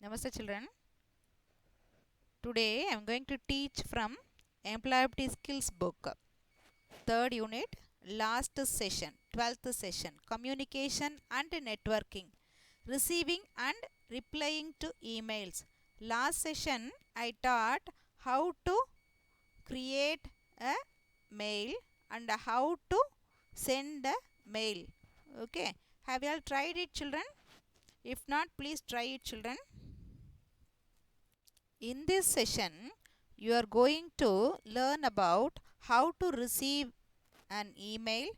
Namaste children. Today I am going to teach from Employability Skills book. Third unit, last session, 12th session, communication and networking, receiving and replying to emails. Last session I taught how to create a mail and how to send a mail. Okay, have you all tried it children? If not, please try it children. In this session, you are going to learn about how to receive an email,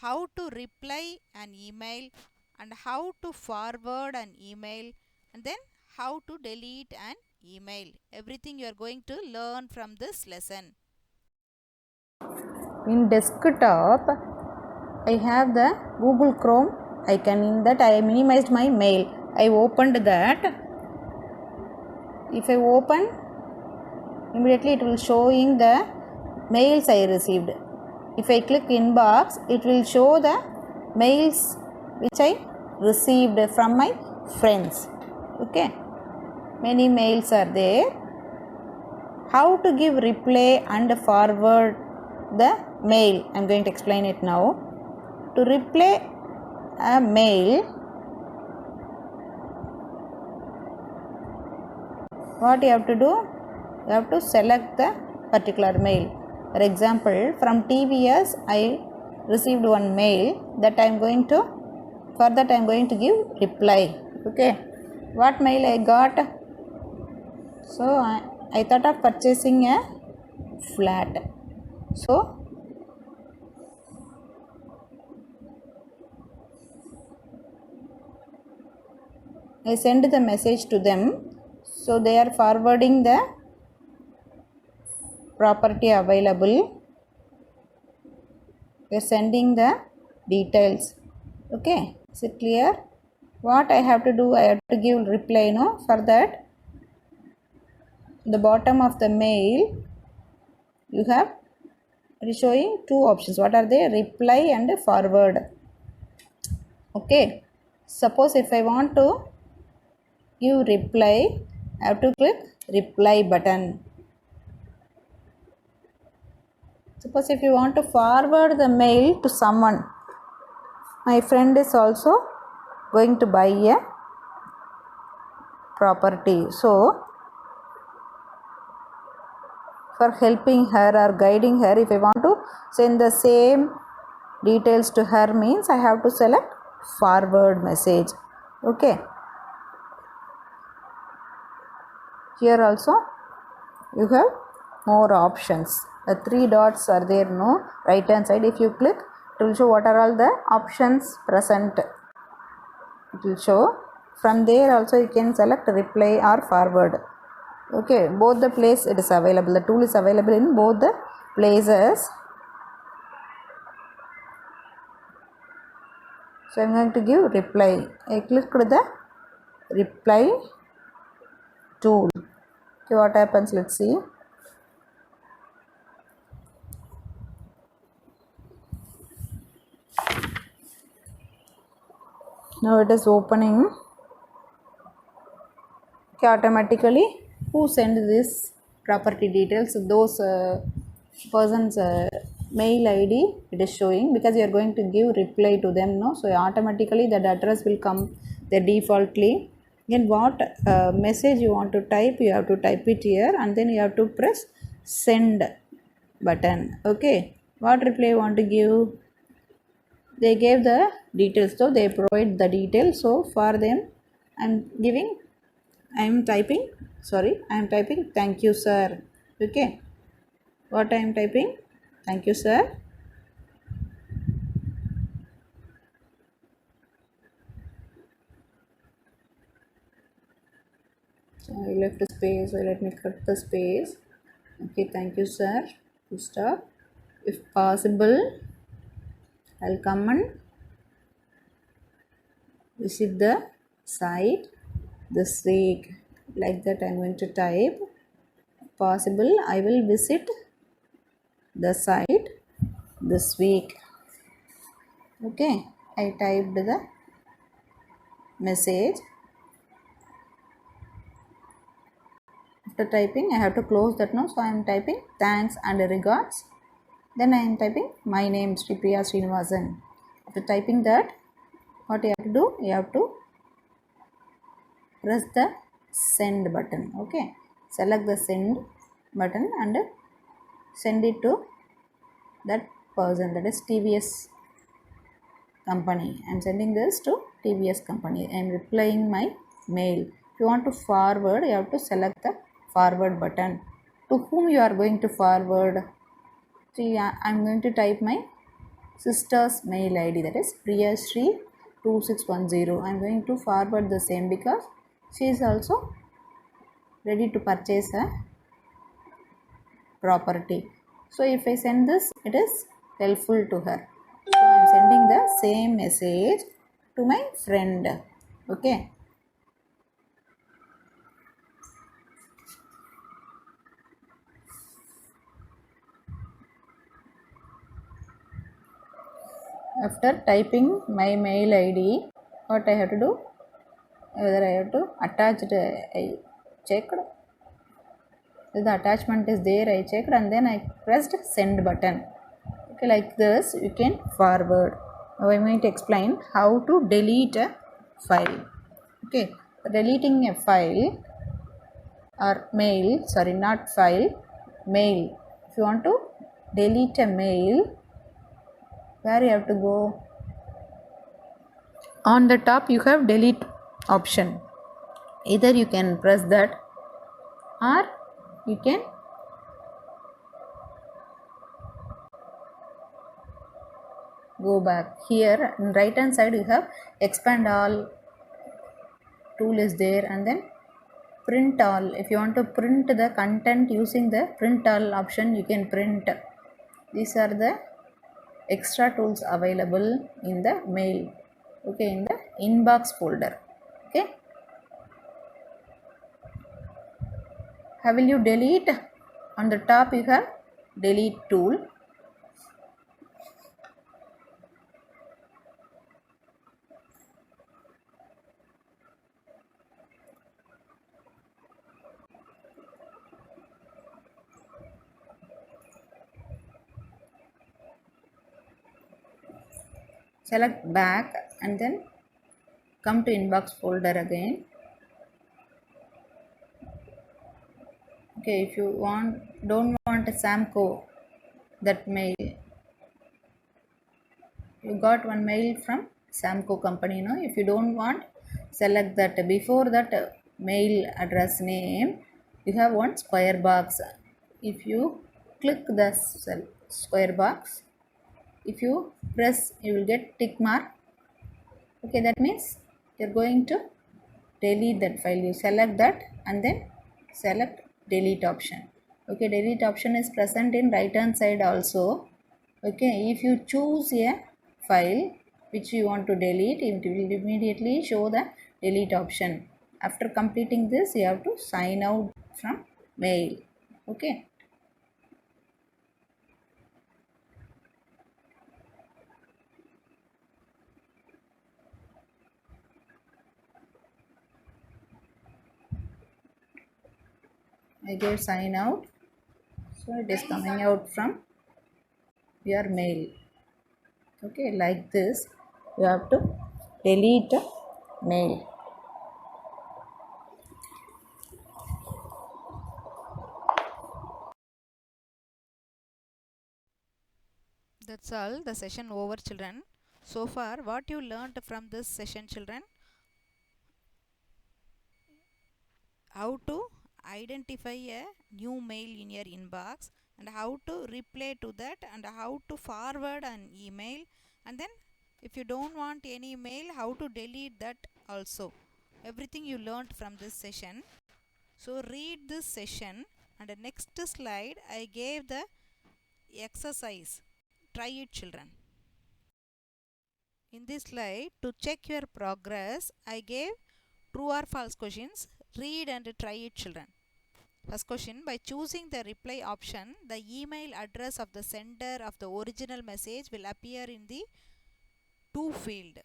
how to reply an email, and how to forward an email, and then how to delete an email. Everything you are going to learn from this lesson. In desktop, I have the Google Chrome icon. In that, I minimized my mail. I opened that. If I open, immediately it will showing the mails I received. If I click inbox, it will show the mails which I received from my friends. Okay, many mails are there. How to give reply and forward the mail, I am going to explain it now. To reply a mail, what you have to do? You have to select the particular mail. For example, from TVS I received one mail that I am going to, for that I am going to give reply. Okay, what mail I got? So I thought of purchasing a flat. So I send the message to them. So they are forwarding the property available. They are sending the details. Okay, is it clear? What I have to do? I have to give reply. No, for that, the bottom of the mail, you have it is showing two options. What are they? Reply and forward. Okay, suppose if I want to give reply, I have to click reply button. Suppose if you want to forward the mail to someone, my friend is also going to buy a property. So for helping her or guiding her, if I want to send the same details to her, means I have to select forward message. Okay, here also you have more options. The three dots are there, no, right hand side. If you click, it will show what are all the options present. It will show. From there also you can select reply or forward. Okay, both the place it is available. The tool is available in both the places. So I am going to give reply. I click the reply tool. Okay, what happens? Let's see. Now it is opening. Okay, automatically who send this property details? Those person's mail ID it is showing, because you are going to give reply to them. No, so automatically that address will come the defaultly. Then what message you want to type, you have to type it here, and then you have to press send button. Okay, what reply you want to give? They gave the details, so they provide the details. So for them I am typing thank you sir. Okay, what I am typing? Thank you sir. So I left a space, so let me cut the space. Okay, thank you sir. Stop. If possible, I'll come and visit the site this week. Like that I'm going to type. Possible, I will visit the site this week. Okay, I typed the message. After typing, I have to close that now. So I am typing thanks and regards. Then I am typing my name Sri Priya Srinivasan. After typing that, what you have to do? You have to press the send button. Okay, select the send button and send it to that person, that is TVS company. I am sending this to TVS company. I am replying my mail. If you want to forward, you have to select the forward button. To whom you are going to forward? See, I am going to type my sister's mail ID, that is Priyashree2610. I am going to forward the same because she is also ready to purchase a property. So if I send this, it is helpful to her. So I am sending the same message to my friend. Okay. After typing my mail ID, what I have to do? Whether I have to attach it, I checked. If the attachment is there, I checked and then I pressed send button. Okay, like this you can forward. Now I am going to explain how to delete a file. Okay, deleting a file or mail, sorry, not file, mail. If you want to delete a mail, where you have to go? On the top you have delete option. Either you can press that or you can go back. Here in right hand side you have expand all tool is there, and then print all. If you want to print the content using the print all option, you can print. These are the extra tools available in the mail. Okay, in the inbox folder. Okay, how will you delete? On the top you have delete tool. Select back and then come to inbox folder again. Okay, if you don't want a Samco, that mail, you got one mail from Samco company. No, if you don't want, select that. Before that mail address name, you have one square box. If you click the square box, if you press, you will get tick mark. Okay, that means you're going to delete that file. You select that and then select delete option. Okay, delete option is present in right hand side also. Okay, if you choose a file which you want to delete, it will immediately show the delete option. After completing this, you have to sign out from mail. Okay. I gave sign out, so it is coming out from your mail. Okay, like this you have to delete mail. That's all, the session over, children. So far, what you learned from this session, children? How to identify a new mail in your inbox, and how to reply to that, and how to forward an email, and then if you don't want any mail, how to delete that also. Everything you learned from this session. So read this session, and the next slide I gave the exercise. Try it, children. In this slide, to check your progress, I gave true or false questions. Read and try it, children. First question, by choosing the reply option, the email address of the sender of the original message will appear in the to field.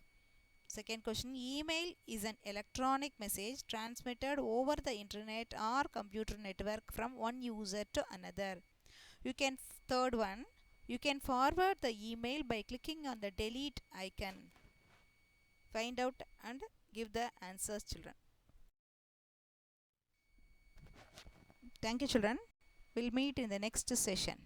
Second question, email is an electronic message transmitted over the internet or computer network from one user to another. Third one, you can forward the email by clicking on the delete icon. Find out and give the answers, children. Thank you, children. We'll meet in the next session.